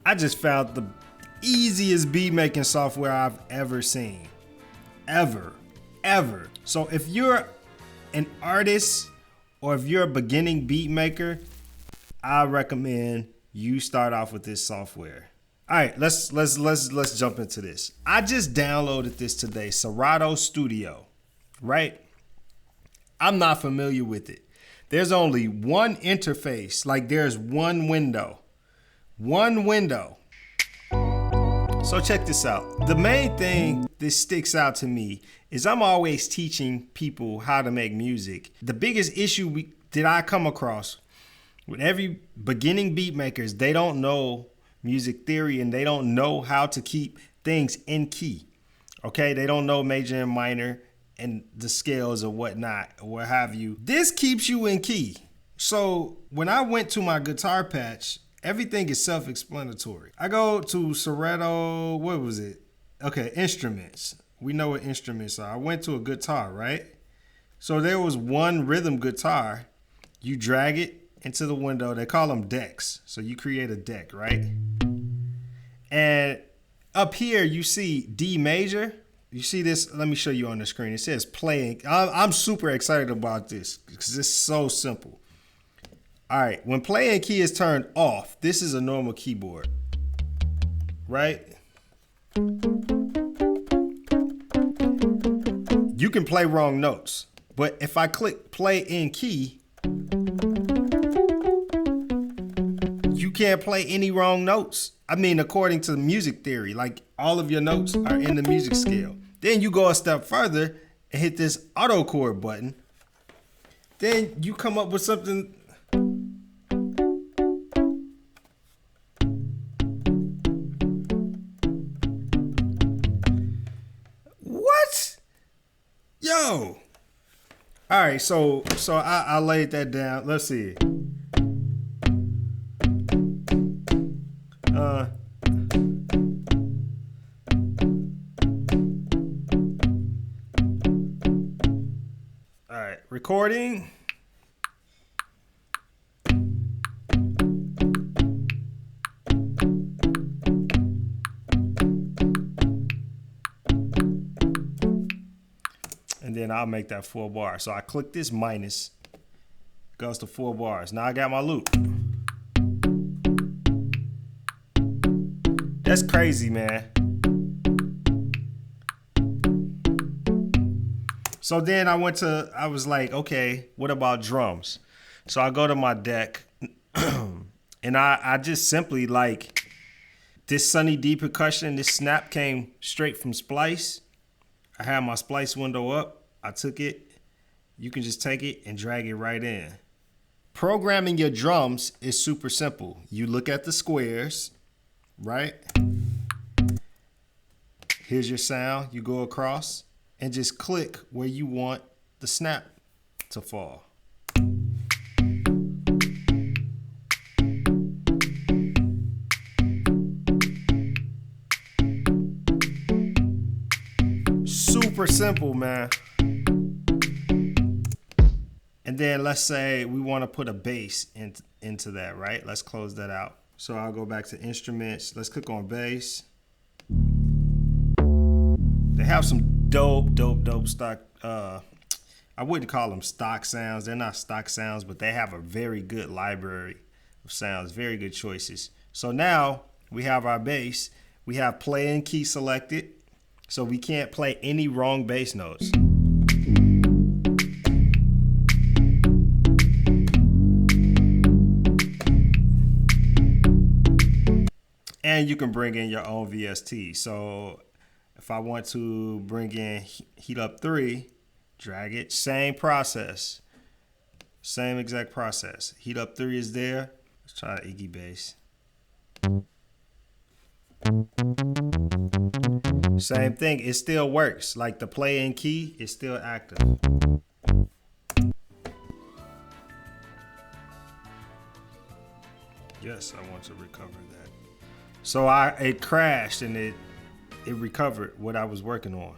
I just found the easiest beat making software I've ever seen. Ever. So if you're an artist or if you're a beginning beat maker, I recommend you start off with this software. All right, let's jump into this. I just downloaded this today, Serato Studio, right? I'm not familiar with it. There's only one interface, like there's one window. So check this out. The main thing that sticks out to me is I'm always teaching people how to make music. The biggest issue that I come across with every beginning beat makers, they don't know music theory and they don't know how to keep things in key. Okay, they don't know major and minor and the scales or whatnot, or what have you. This keeps you in key. So when I went to my guitar patch, everything is self-explanatory. I go to Serato, what was it? Okay, instruments. We know what instruments are. I went to a guitar, right? So there was one rhythm guitar. You drag it into the window. They call them decks. So you create a deck, right? And up here you see D major. You see this? Let me show you on the screen. It says playing. I'm super excited about this because it's so simple. All right, when playing key is turned off, this is a normal keyboard, right? You can play wrong notes, but if I click play in key, you can't play any wrong notes. I mean, according to music theory, like all of your notes are in the music scale. Then you go a step further and hit this auto chord button. Then you come up with something. What? Yo. All right, so I laid that down. Let's see. All right, recording. And then I'll make that 4 bars. So I click this minus, goes to 4 bars. Now I got my loop. That's crazy, man. So then I was like, okay, what about drums? So I go to my deck and I just simply like this Sunny D percussion, this snap came straight from Splice. I had my Splice window up. I took it. You can just take it and drag it right in. Programming your drums is super simple. You look at the squares, right? Here's your sound. You go across and just click where you want the snap to fall. Super simple, man. And then let's say we want to put a bass into that, right? Let's close that out. So I'll go back to instruments. Let's click on bass. They have some dope stock. I wouldn't call them stock sounds. They're not stock sounds, but they have a very good library of sounds, very good choices. So now we have our bass. We have play and key selected. So we can't play any wrong bass notes. And you can bring in your own VST. So if I want to bring in heat up 3, drag it, same process. Same exact process. Heat up 3 is there. Let's try Iggy bass. Same thing, it still works. Like the play in key is still active. Yes, I want to recover that. So it crashed and it recovered what I was working on.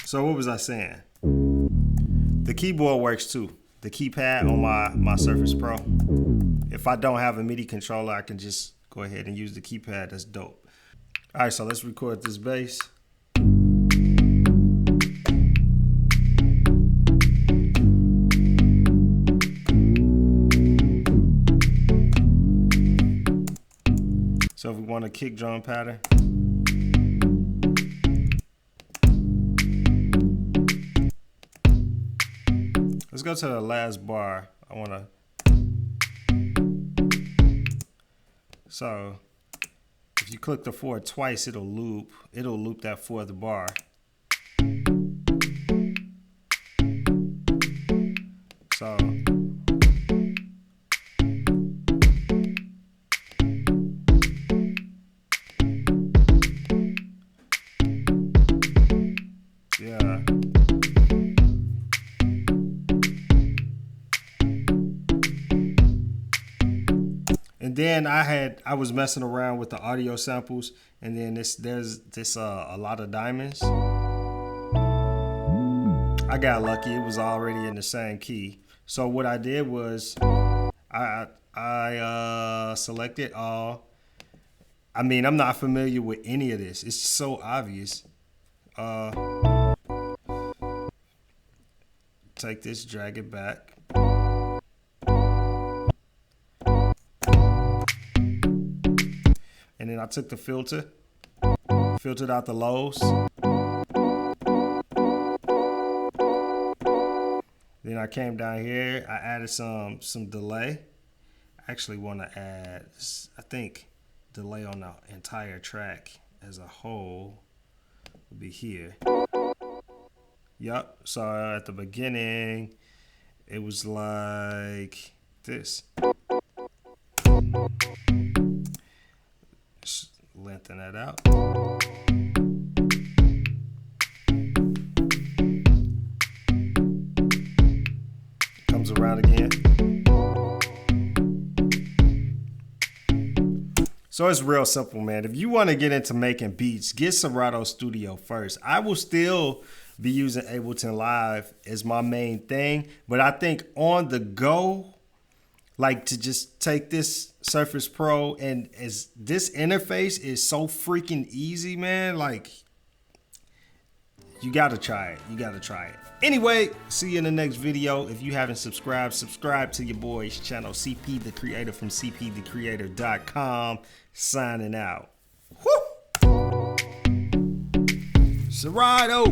So what was I saying? The keyboard works too. The keypad on my Surface Pro. If I don't have a MIDI controller, I can just go ahead and use the keypad. That's dope. All right, so let's record this bass. So if we want a kick drum pattern. Let's go to the last bar. So if you click the 4 twice, it'll loop that 4th bar. So yeah. And then I was messing around with the audio samples, and then there's a lot of diamonds. I got lucky; it was already in the same key. So what I did was I selected all. I mean, I'm not familiar with any of this. It's so obvious. Take this, drag it back. And then I took the filtered out the lows. Then I came down here, I added some delay. I actually want to add, I think, delay on the entire track as a whole would be here. Yup, so at the beginning, it was like this. Lengthen that out. Comes around again. So it's real simple, man. If you want to get into making beats, get Serato Studio first. I will still be using Ableton Live as my main thing, but I think on the go, like to just take this Surface Pro, and as this interface is so freaking easy, man, like you gotta try it. You gotta try it. Anyway, see you in the next video. If you haven't subscribed, subscribe to your boy's channel, CP the Creator from cpthecreator.com. Signing out. Woo! Serato.